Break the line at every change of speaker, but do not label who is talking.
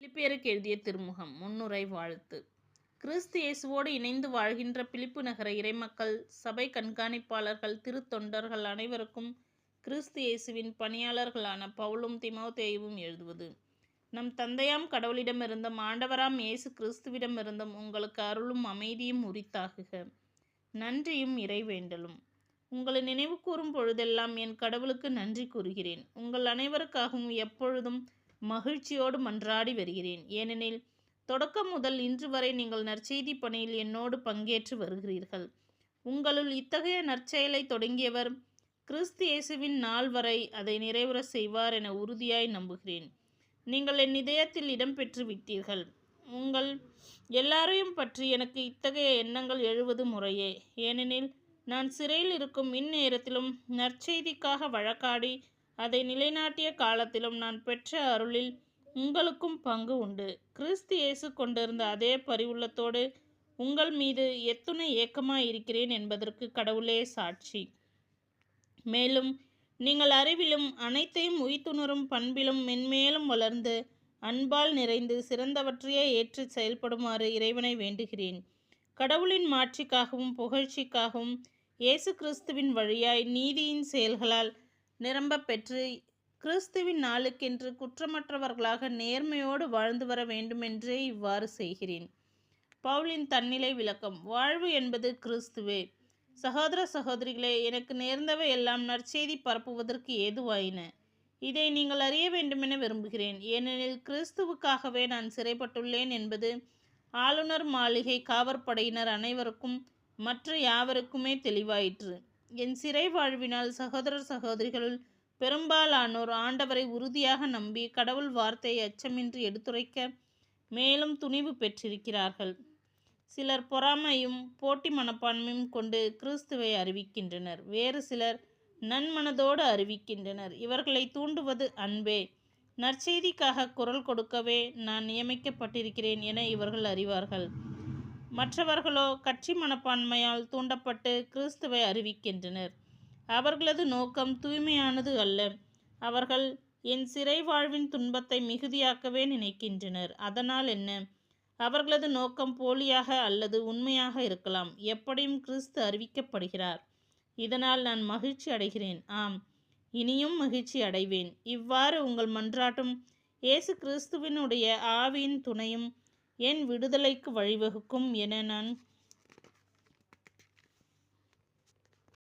பிலிப்பியருக்கு எழுதிய திருமுகம் முன்னுரை வாழ்த்து. கிறிஸ்து இயேசுவோடு இணைந்து வாழ்கின்ற பிலிப்பு நகர இறைமக்கள், சபை கண்காணிப்பாளர்கள், திருத்தொண்டர்கள் அனைவருக்கும் கிறிஸ்து இயேசுவின் பணியாளர்களான பவுலும் தீமோத்தேயுவும் எழுதுவது. நம் தந்தையாம் கடவுளிடமிருந்தும் ஆண்டவராம் இயேசு கிறிஸ்துவிடமிருந்தும் உங்களுக்கு அருளும் அமைதியும் உரித்தாகுக. நன்றியும் இறைவேண்டலும். உங்களை நினைவு கூறும் பொழுதெல்லாம் என் கடவுளுக்கு நன்றி கூறுகிறேன். உங்கள் அனைவருக்காகவும் எப்பொழுதும் மகிழ்ச்சியோடு மன்றாடி வருகிறேன். ஏனெனில் தொடக்கம் முதல் இன்று வரை நீங்கள் நற்செய்தி பணியில் என்னோடு பங்கேற்று வருகிறீர்கள். உங்களுள் இத்தகைய நற்செயலை தொடங்கியவர் கிறிஸ்து இயேசுவின் நாள் வரை அதை நிறைவுற செய்வார் என உறுதியாய் நம்புகிறேன். நீங்கள் என் இதயத்தில் இடம்பெற்று விட்டீர்கள். உங்கள் எல்லாரையும் பற்றி எனக்கு இத்தகைய எண்ணங்கள் எழுவது முறையே. ஏனெனில் நான் சிறையில் இருக்கும் இந்நேரத்திலும் நற்செய்திக்காக வழக்காடி அதை நிலைநாட்டிய காலத்திலும் நான் பெற்ற அருளில் உங்களுக்கும் பங்கு உண்டு. கிறிஸ்து இயேசு கொண்டிருந்த அதே பரிவுள்ளத்தோடு உங்கள் மீது எத்துணை ஏக்கமாயிருக்கிறேன் என்பதற்கு கடவுளே சாட்சி. மேலும் நீங்கள் அறிவிலும் அனைத்தையும் உய்த்துணரும் பண்பிலும் மென்மேலும் வளர்ந்து அன்பால் நிறைந்து சிறந்தவற்றையே ஏற்று செயல்படுமாறு இறைவனை வேண்டுகிறேன். கடவுளின் மாட்சிக்காகவும் புகழ்ச்சிக்காகவும் இயேசு கிறிஸ்துவின் வழியாய் நீதியின் செயல்களால் நிரம்ப பெற்று கிறிஸ்துவின் நாளுக்கென்று குற்றமற்றவர்களாக நேர்மையோடு வாழ்ந்து வர வேண்டுமென்றே இவ்வாறு செய்கிறேன். பவுலின் தன்னிலை விளக்கம். வாழ்வு என்பது கிறிஸ்துவே. சகோதர சகோதரிகளே, எனக்கு நேர்ந்தவை எல்லாம் நற்செய்தி பரப்புவதற்கு ஏதுவாயின. இதை நீங்கள் அறிய வேண்டுமென விரும்புகிறேன். ஏனெனில் கிறிஸ்துவுக்காகவே நான் சிறைப்பட்டுள்ளேன் என்பது ஆளுநர் மாளிகை காவற்படையினர் அனைவருக்கும் மற்ற யாவருக்குமே தெளிவாயிற்று. என் சிறை வாழ்வினால் சகோதரர் சகோதரிகளுள் பெரும்பாலானோர் ஆண்டவரை உறுதியாக நம்பி கடவுள் வார்த்தையை அச்சமின்றி எடுத்துரைக்க மேலும் துணிவு பெற்றிருக்கிறார்கள். சிலர் பொறாமையும் போட்டி மனப்பான்மையும் கொண்டு கிறிஸ்துவை அறிவிக்கின்றனர். வேறு சிலர் நன்மனதோடு அறிவிக்கின்றனர். இவர்களை தூண்டுவது அன்பே. நற்செய்திக்காக குரல் கொடுக்கவே நான் நியமிக்கப்பட்டிருக்கிறேன் என இவர்கள் அறிவார்கள். மற்றவர்களோ கட்சி மனப்பான்மையால் தூண்டப்பட்டு கிறிஸ்துவை அறிவிக்கின்றனர். அவர்களது நோக்கம் தூய்மையானது அல்ல. அவர்கள் என் சிறை வாழ்வின் துன்பத்தை மிகுதியாக்கவே நினைக்கின்றனர். அதனால் என்ன? அவர்களது நோக்கம் போலியாக அல்லது உண்மையாக இருக்கலாம். எப்படியும் கிறிஸ்து அறிவிக்கப்படுகிறார். இதனால் நான் மகிழ்ச்சி அடைகிறேன். ஆம், இனியும் மகிழ்ச்சி அடைவேன். இவ்வாறு உங்கள் மன்றாட்டும் இயேசு கிறிஸ்துவினுடைய ஆவியின் துணையும் என் விடுதலைக்கு வழிவகுக்கும் என நான்